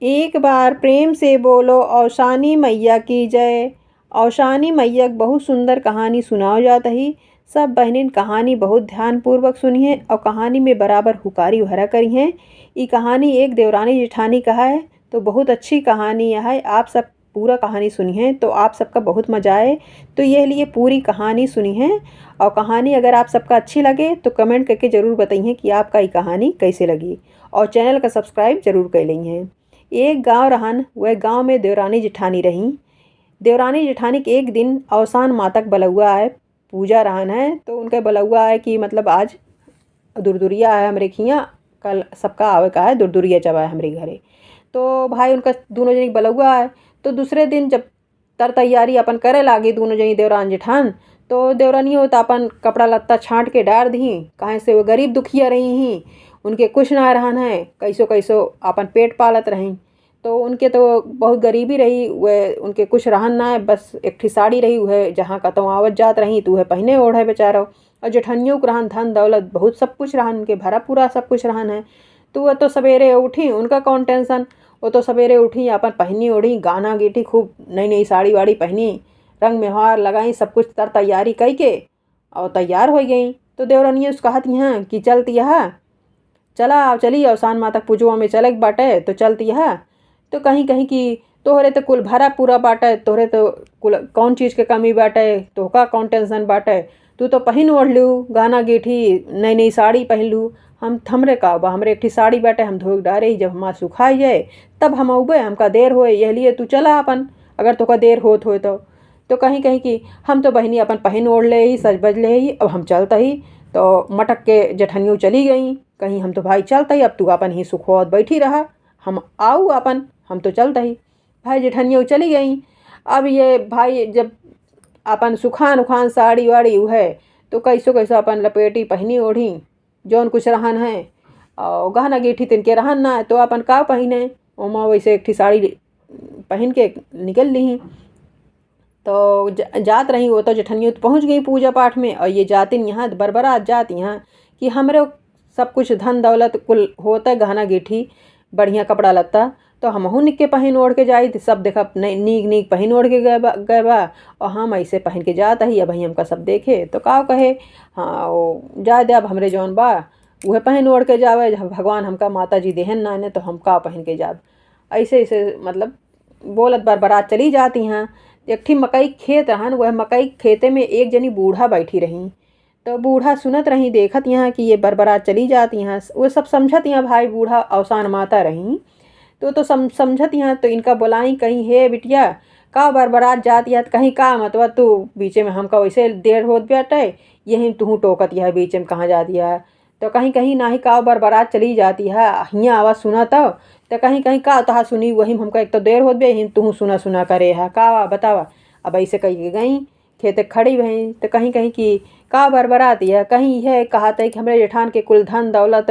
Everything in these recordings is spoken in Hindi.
एक बार प्रेम से बोलो औशानी मैया की जय। औशानी मैया बहुत सुंदर कहानी सुनाओ जात ही। सब बहनिन कहानी बहुत ध्यानपूर्वक सुनिए और कहानी में बराबर हुकारी भरा करी हैं। ये कहानी एक देवरानी जेठानी का है, तो बहुत अच्छी कहानी है। आप सब पूरा कहानी सुनिए तो आप सबका बहुत मजा आए। तो ये लिए पूरी कहानी सुनी है। और कहानी अगर आप सबका अच्छी लगे तो कमेंट करके ज़रूर बताइए कि आपका ये कहानी कैसे लगी। और चैनल का सब्सक्राइब जरूर कर लेंगे। एक गांव रहन, वह गांव में देवरानी जेठानी रहीं। देवरानी जेठानी के एक दिन अवसान मातक बलौआ है, पूजा रहन है, तो उनका बलौआ है कि मतलब आज दुरदुरिया है हमरे खियाँ, कल सबका आवे का है दुरदुरिया चबा है हमरे घरे। तो भाई उनका दोनों जनी बलौआ है। तो दूसरे दिन जब तर तैयारी अपन करे लागी दोनों जनी देवरान जेठान, तो देवरानी हो तो अपन कपड़ा लत्ता छांट के डार दी। कहें से वो गरीब दुखिया रही ही, उनके कुछ ना रहन है, कैसो कैसो अपन पेट पालत रहीं। तो उनके तो बहुत गरीबी रही, वह उनके कुछ रहन ना है, बस एक ठे साड़ी रही, वह जहाँ का तो आवत जात रही तो वह पहने ओढ़े बेचारा। और जेठनियों को रहन धन दौलत बहुत सब कुछ रहन, उनके भरा पूरा सब कुछ रहन है। तो वह तो सवेरे उठी, उनका कौन टेंशन। वो तो सवेरे उठी अपन पहनी ओढ़ी, गाना गीठी, खूब नई नई साड़ी वाड़ी पहनी, रंग मेहवार लगाई, सब कुछ तर तैयारी कई के और तैयार हो गई। तो देवरानिया उसका कहती हैं कि चलती है, चला चली अवसान माता पूजवा में चले बाटे तो चलती है। तो कहीं कहीं की तोहरे तो कुल भरा पूरा बाटे, तोहरे तो कुल कौन चीज़ के कमी बाटे, तोहका कौन टेंशन बाटे। तू तो पहन ओढ़ लू, गाना गीठी, नई नई साड़ी पहन लू। हम हमरे का बा, हमरे एक ठे साड़ी बाटे, हम धोक डारे जब हमार सुखाई जाए तब हम अबे, हमका देर होए, यह लिए तू चला अपन, अगर तोका देर होत हो तो कहीं कहीं की हम तो बहनी अपन पहन ओढ़ ले ही, सज बज ले ही, अब हम चलता ही। तो मटक के जेठनियों चली गई, कहीं हम तो भाई चलता ही, अब तू अपन ही सुखोत बैठी रहा, हम आऊ अपन, हम तो चलता ही। भाई जेठनियों चली गई। अब ये भाई जब अपन सुखान उखान साड़ी वाड़ी है, तो कैसो कैसो अपन लपेटी पहनी ओढ़ी जौन कुछ रहन है। और गहना गीठी तिनके रहन ना, तो अपन का पहने, ओमा वैसे एक ठे साड़ी पहन के निकल ली। तो जात रही, वो तो जेठनियों तो पहुँच गई पूजा पाठ में, और ये जातिन यहाँ बरबरात जात यहाँ कि हमरे सब कुछ धन दौलत कुल होता है, गहना गीठी बढ़िया कपड़ा लत्ता, तो हमहू निक के पहन ओढ़ के जाई। तो सब देखा नीक नीक पहन ओढ़ के गए बा और हम ऐसे पहन के जाता ही। अब हमका सब देखे तो का कहे, हाँ वो जा दे, अब हमरे जौन बा वह पहन ओढ़ के जावे, भगवान हमका माता जी देहन ना ने तो हम का पहन के जाब। ऐसे ऐसे मतलब बोलत बरबरात चली जाती हैं। एक ठे मकई खेत रहन, वह मकई खेते में एक जनी बूढ़ा बैठी रही। तो बूढ़ा सुनत रही, देखत यहाँ कि ये बरबरात चली जाती हैं, वो सब समझत यहाँ भाई बूढ़ा अवसान माता रही। तो समझत यहाँ, तो इनका बुलाई कहीं, हे बिटिया का बरबरात जाती है, कहीं का मतलब तू बीचे में हमका वैसे देर होत बैठे, यही तू टोकत यह बीच में कहाँ जाती है। तो कहीं कहीं ना ही का बरबरात चली जाती है, हियाँ आवाज़ सुना तो कहीं कहीं का तहा सुनी, वही हमका एक तो देर होत बे, हिम तू सुना सुना करे है का बतावा। अब ऐसे कही गई खेत खड़ी भई, तो कहीं कहीं की का बरबराती है, कहीं यह कहा था कि हमारे जेठान के कुल धन दौलत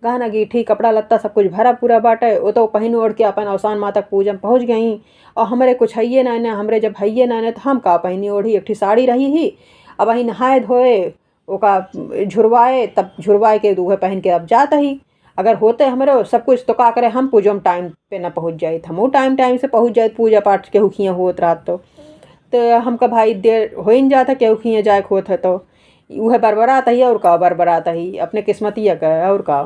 गहना गीठी कपड़ा लत्ता सब कुछ भरा पूरा बाटे, वो तो पहन ओढ़ के अपन अवसान माता पूजन पहुँच गई। और हमारे कुछ हइये ना ने, हमरे जब हइये ना ने तो हम का पहनी ओढ़ी, एक ठे साड़ी रही ही। अब वही नहाए धोए ओका झुरवाए, तब झुरवाए के दूहे पहन के अब जाता ही। अगर होते हमारे सब कुछ तो का करे, हम पूजम टाइम पे ना पहुँच जाए, हमू टाइम टाइम से पहुँच जाए, पूजा पाठ के हुखियाँ होत रात तो हमका भाई देर हो ही जाता, केहू खियाँ जाए होत है तो वह बरबरात ही, और का बरबरात ही अपने किस्मतिया का और का।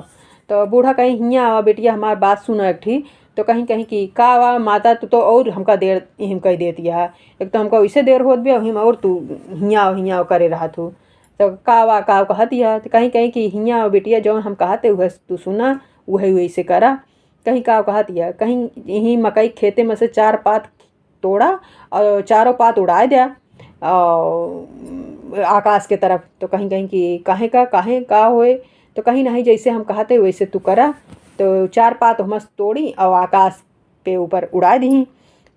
तो बूढ़ा कहीं हियाँ आवा बेटिया हमार बात सुनो एक ठी। तो कहीं कहीं की का वा माता तू तो और हमका देर हिम कह देती है, एक तो हमका वैसे देर होत बे हिम, और तू हियाँ करे रहा तू। तो का वा का कहती है, तो कहीं कहीं की हियाँ बेटिया जौन हम कहते वह तू सुना, वही वैसे करा। कहीं का कहती है, कहीं यहीं मकई खेते में से 4 पात तोड़ा और चारों पात उड़ाए दिया और आकाश के तरफ। तो कहीं कहीं की काहे का होए, तो कहीं नहीं जैसे हम कहते वैसे तू करा। तो 4 पात मस्त तोड़ी और आकाश पे ऊपर उड़ा दी।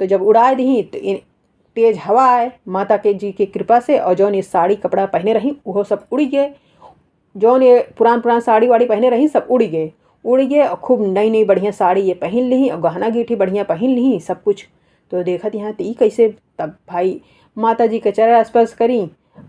तो जब उड़ा दी तो तेज हवा आए माता के जी की कृपा से, और जौन ये साड़ी कपड़ा पहने रही वो सब उड़ गए, जौन ये पुरान साड़ी वाड़ी पहने रही सब उड़ गए और खूब नई नई बढ़िया साड़ी ये पहन ली और गहना गीठी बढ़िया पहन ली सब कुछ। तो देखत यहाँ तो कैसे, तब भाई माता जी के चरण स्पर्श करी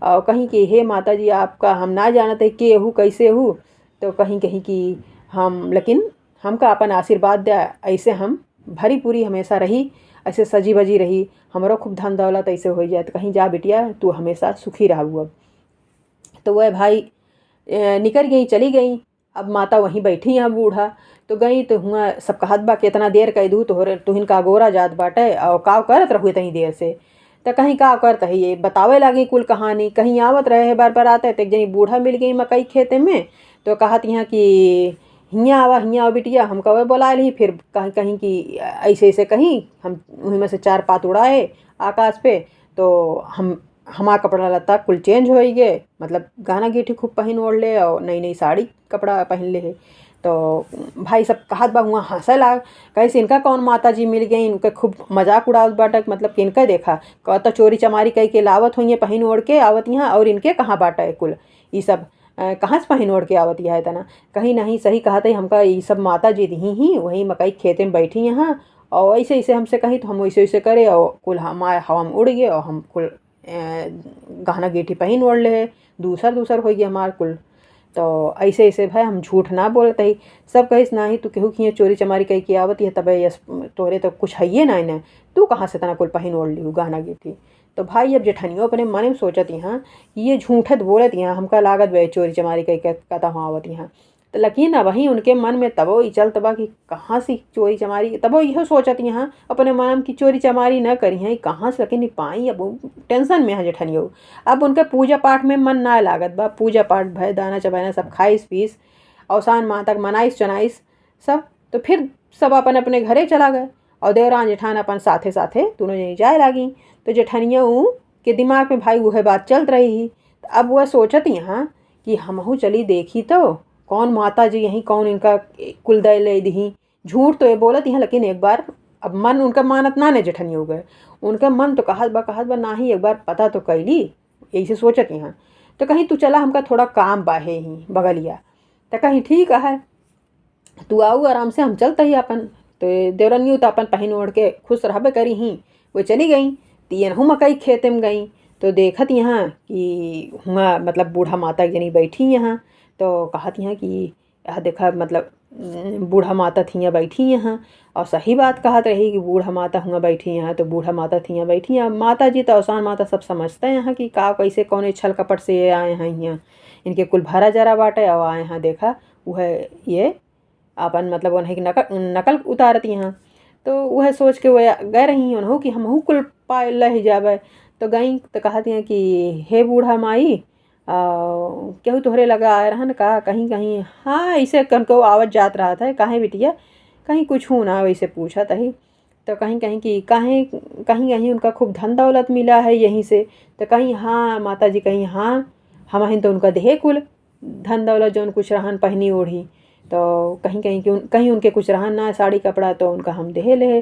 और कहीं कि हे माता जी आपका हम ना जानते के हूँ कैसे हूँ। तो कहीं कहीं कि हम लेकिन हमका अपन आशीर्वाद दे, ऐसे हम भरी पूरी हमेशा रही, ऐसे सजी बजी रही, हमरो खूब धन दौलत ऐसे हो जाए। तो कहीं जा बिटिया तू हमेशा सुखी रहू। अब तो वह भाई निकल गई, चली गई। अब माता वहीं बैठी हैं बूढ़ा। तो गई तो हुआ सब कहत बा कितना देर कह दू तोहरे तुहिन का गोरा जात बाटे और काव करत रहू तही देर से। तो कहीं का करत है ये बतावे लगी कुल कहानी। कहीं आवत रहे बार बार आते तो एक जनी बूढ़ा मिल गई मकई खेते में। तो कहत यहाँ कि हियाँ आवा बिटिया। हम कवे बोला ली फिर कहीं कहीं कि ऐसे ऐसे कहीं हम वहीं में से चार पात उड़ाए आकाश पे। तो हमारा कपड़ा लत्ता कुल चेंज हो गए, मतलब गहना गिठी खूब पहन ओढ़ ले और नई नई साड़ी कपड़ा पहन ले है। तो भाई सब कहत बा हुआ हंसे लाग, कैसे इनका कौन माता जी मिल गई, इनके खूब मजाक उड़ावत बाटक। मतलब कि इनका देखा कहता चोरी चमारी कह के लावत हुई पहन ओढ़ के आवत यहाँ, और इनके कहाँ बाटा कुल ये सब कहाँ से पहन ओढ़ के आवत है तना। कहीं नहीं सही कहते हमका ये सब माता जी दी ही वहीं मकई खेते में बैठी यहाँ। और ऐसे ऐसे हमसे कही तो हम वैसे वैसे करे और कुल हमारे हवा में उड़ गए और हम कुल गहना गिठी पहन ओढ़ ले दूसर दूसर हो गया हमार कुल। तो ऐसे ऐसे भाई हम झूठ ना बोलते ही सब कहिस ना ही तू केहू किए चोरी चमारी कह के आवत है तब यस तोरे तो कुछ है ना इन्हें तू कहाँ से तना कुल पहन ओढ़ ली गहना गिठी। तो भाई अब जेठनियों अपने मन में सोचत यहाँ कि ये झूठत बोलत यहाँ हमका लागत भाई चोरी चमारी कह के कहता हूँ आवत यहाँ। तो लेकिन अब वहीं उनके मन में तबो ही चल तबा कि कहाँ से चोरी चमारी, तबो यह सोचत यहाँ अपने मन की चोरी चमारी न करी हैं कहाँ से लेकिन पाई। अब टेंशन में है जेठनियो। अब उनके पूजा पाठ में मन ना लागत बा, पूजा पाठ भय दाना चबाना सब खाइस पीस अवसान माह तक मनाइस चनाइस सब। तो फिर सब अपन अपने घरे चला गए और देवरान जेठान अपन साथे साथे दोनों जनी जाए लागी। तो जेठनिया के दिमाग में भाई वह बात चल रही ही। तो अब वह सोचत यहाँ कि हमहू चली देखी तो कौन माता जी यहीं कौन इनका कुल दय ले दी। झूठ तो ये बोलत यहाँ लेकिन एक बार अब मन उनका मानत ना ने जेठनी हो गए। उनका मन तो कहत बा ना ही एक बार पता तो कैली ऐसे सोचत यहाँ। तो कहीं तू चला हमका थोड़ा काम बाहे ही बगलिया। तो कहीं ठीक है तू आऊ आराम से हम चलते ही अपन। तो देवरनियू तो अपन पहन ओढ़ के खुश रहबे करी ही। वो चली गई तीन हूँ मकई खेते में गई। तो देखत यहाँ कि हुआ मतलब बूढ़ा माता जनी बैठी यहाँ। तो कहत यहाँ कि यह देखा मतलब बूढ़ा माता थी यहाँ बैठी यहाँ। और सही बात कहत रही कि बूढ़ा माता हुआ बैठी यहाँ। तो बूढ़ा माता थी यहाँ बैठी यहाँ। माता जी तो अवसान माता सब समझते हैं यहाँ कि का कैसे कौन छल कपट से ये आए हैं यहाँ, इनके कुल भरा जरा बाटे और आए हैं देखा वह ये अपन मतलब उन्हें की नकल उतारती हैं। तो वह सोच के वह गए रही उन्हों कि हमहू कुल पाए लह जावे। तो गई तो कहती हैं कि हे बूढ़ा माई केहू तोहरे लगा आए रहन का कहीं कहीं। हाँ ऐसे कनको आवत जात रहा था काहे बिटिया कहीं कुछ हूँ ना वैसे पूछा तही। तो कहीं कहीं कि काहे कहीं कहीं उनका खूब धन दौलत मिला है यहीं से। तो कहीं हाँ माता जी कहीं हाँ हम ही तो उनका देहे कुल धन दौलत जो कुछ रहन पहनी ओढ़ी। तो कहीं कहीं कि कहीं उनके कुछ रहन ना साड़ी कपड़ा तो उनका हम देहे ले।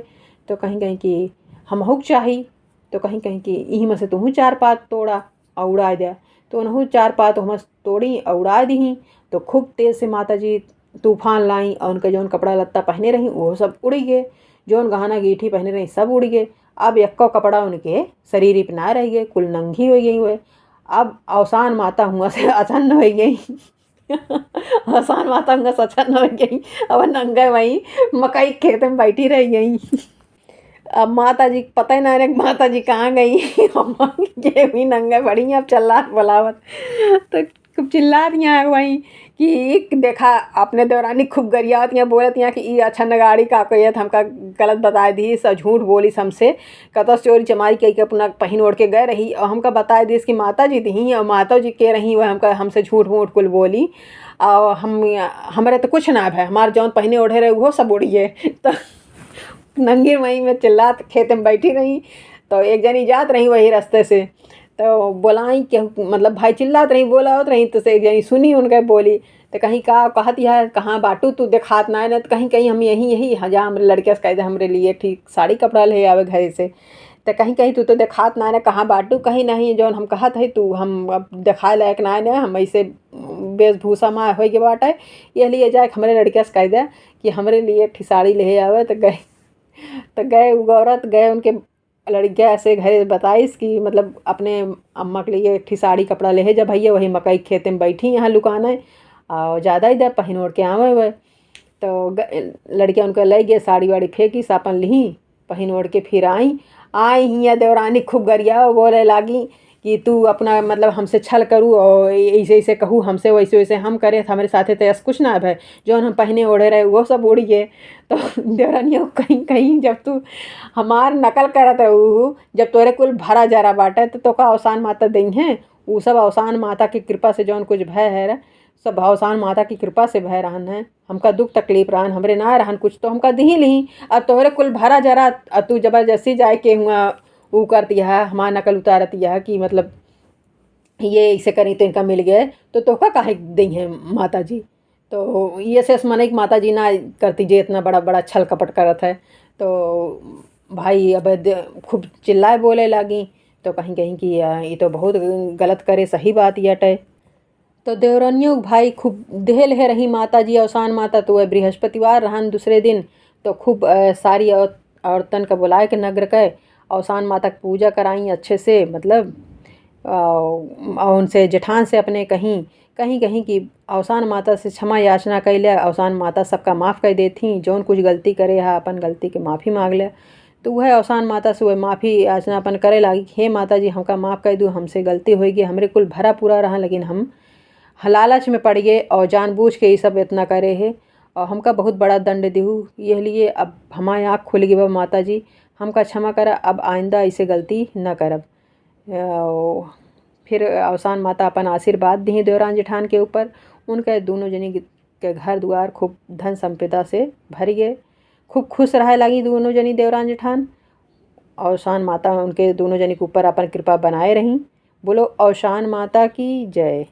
तो कहीं कहीं कि हम हुक चाही। तो कहीं कहीं कि यहीं में से तू चार पात तोड़ा और उड़ा दिया। तो उन्हों चार पात हम तोड़ी और उड़ा दी। तो खूब तेज से माता जी तूफान लाई और उनके जौन कपड़ा लत्ता पहने रही वो सब उड़ गए, जौन गहना गीठी पहने रही सब उड़ गए। अब यक्को कपड़ा उनके शरीर पर ना रह गए, कुल नंगी हो गई हुए। अब अवसान माता हुआ से अचन्न हो गई अवसान माता हुआ से अचन्न हो गई। अब नंगे वहीं मकई खेत में बैठी रह गई। अब माता जी पता ही ना रहे माता जी कहाँ गई ये भी नंगे पड़ी अब चल्ला बोलावत। तो खूब चिल्ला दिया वहीं कि देखा अपने दौरानी खूब गरियात यहाँ बोलत यहाँ कि ये अच्छा नगाड़ी का कहत हमका गलत बता दी सब झूठ बोली हमसे कत चोरी चमारी कह के अपना पहन ओढ़ के गए रही और हमका बता दी इसकी माता जी थी और माता जी के रही वह हमका हमसे झूठ मूठ कुल बोली और हम हमारे तो कुछ ना है हमारे जौन पहने ओढ़े रहे वो सब उड़िए। तो नंगी वहीं में चिल्लात खेत में बैठी रही। तो एक जनी जात रही वही रास्ते से तो बोलाई कि मतलब भाई चिल्लात रही बोला होत रही। तो से एक जनी सुनी उनके बोली तो कहीं का कहत है कहाँ बाटू तू देखात ना है ना। तो कहीं कहीं हम यही हजा हमारे लड़के से कह दे हमरे लिए ठीक साड़ी कपड़ा ले आवे घर से। तो कहीं कहीं तू तो देखात ना है ना कहाँ बाटू कहीं नहीं जौन हम कहत है तू हम अब दिखाए लायक ना है ना हम ऐसे वेशभूषा में हो गए बाटे ये लिए जाए हमारे लड़के से कह दे कि हमरे लिए ठीक साड़ी ले आवे। तो गए औरत गए उनके लड़कियाँ ऐसे घर बताइस कि मतलब अपने अम्मा के लिए एक साड़ी कपड़ा ले जब भैया वही मकई खेते में बैठी यहाँ लुकाना है और ज़्यादा इधर पहन ओढ़ के आवे हुए। तो लड़कियाँ उनका लई गए, साड़ी वाड़ी फेंकी, सापन ली, पहन ओढ़ के फिर आई हियाँ देवरानी खूब गरिया बोले लागी कि तू अपना मतलब हमसे छल करूँ और ऐसे ऐसे कहूँ हमसे, वैसे वैसे हम करे तो हमारे साथे तो कुछ ना है, जो हम पहने ओढ़े रहे वो सब उड़ गए। तो देवरानियों कहीं कहीं जब तू हमार नकल करत रहू, जब तोरे कुल भरा जरा बाटे तो का अवसान माता दई हैं। वो सब अवसान माता की कृपा से जौन कुछ भय है सब अवसान माता की कृपा से भय रहन है। हमका दुख तकलीफ रहन, हमरे ना रहन कुछ तो हमका दी ली। अब तोहरे कुल भरा जरा तू जबरदस्ती जाए के हुआ वो करती है, हमार नकल उतारती है कि मतलब ये ऐसे करी तो इनका मिल गए तो तोहका काहे दी हैं माता जी। तो ये से मने माता जी ना करती जे इतना बड़ा बड़ा छल कपट करत है। तो भाई अब खूब चिल्लाए बोले लगी। तो कहीं कहीं कि ये तो बहुत गलत करे, सही बात ये अटे। तो देवरानियों भाई खूब देह लहे रही माता जी अवसान माता। तो वह बृहस्पतिवार रहन दूसरे दिन, तो खूब सारी औरतन का बुलाए के नगर के अवसान माता की पूजा कराई अच्छे से, मतलब उनसे जेठान से अपने कहीं कहीं कहीं की अवसान माता से क्षमा याचना कैले। अवसान माता सबका माफ़ कर देती, जौन कुछ गलती करे है अपन गलती के माफ़ी मांग ले। तो वह अवसान माता से वह माफ़ी याचना अपन करे लागी, हे माता जी हमका माफ़ कर दूँ, हमसे गलती होगी, हमरे कुल भरा पूरा रहा लेकिन हम लालच में पड़ गए और जानबूझ के ये सब इतना करे है और हमका बहुत बड़ा दंड देहू। यह लिए अब हमारी आँख खुल गई बा माता जी, हमका क्षमा करा, अब आइंदा ऐसे गलती न करब। फिर अवसान माता अपन आशीर्वाद दी देवरान जेठान के ऊपर। उनके दोनों जनी के घर द्वार खूब धन संपदा से भर गए, खूब खुश रहे लगी दोनों जनी देवरान जेठान। अवसान माता उनके दोनों जनी के ऊपर अपन कृपा बनाए रहीं। बोलो अवसान माता की जय।